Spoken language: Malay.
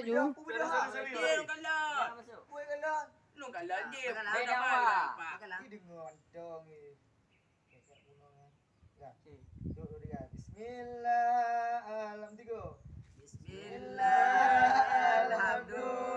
saja. Dia nung kalah. Buat kalah. Nung kalah dia. Kalah. Dia dah Kalah. malam, Pak. Kalah. Ini dengar dong ni. Kayak punongnya. Ya. Duduk dia. Bismillah. Alhamdulillah. Bismillah. Alhamdulillah.